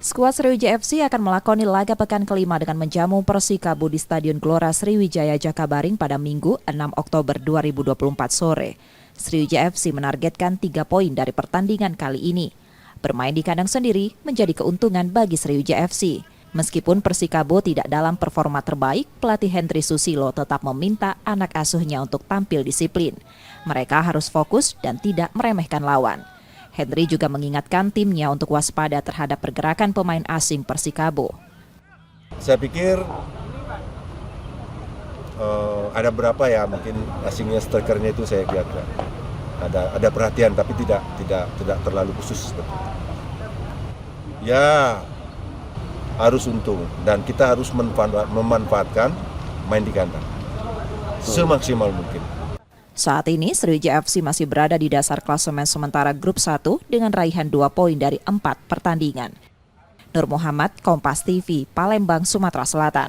Skuad Sriwijaya FC akan melakoni laga pekan kelima dengan menjamu Persikabo di Stadion Gelora Sriwijaya Jakabaring pada Minggu 6 Oktober 2024 sore. Sriwijaya FC menargetkan 3 poin dari pertandingan kali ini. Bermain di kandang sendiri menjadi keuntungan bagi Sriwijaya FC. Meskipun Persikabo tidak dalam performa terbaik, pelatih Hendry Susilo tetap meminta anak asuhnya untuk tampil disiplin. Mereka harus fokus dan tidak meremehkan lawan. Hendry juga mengingatkan timnya untuk waspada terhadap pergerakan pemain asing Persikabo. Saya pikir ada berapa ya mungkin asingnya, strikernya itu saya lihat ada perhatian tapi tidak terlalu khusus seperti itu. Ya harus untung dan kita harus memanfaatkan main di kandang semaksimal mungkin. Saat ini Sriwijaya FC masih berada di dasar klasemen sementara grup 1 dengan raihan 2 poin dari 4 pertandingan. Nur Muhammad, Kompas TV, Palembang, Sumatera Selatan.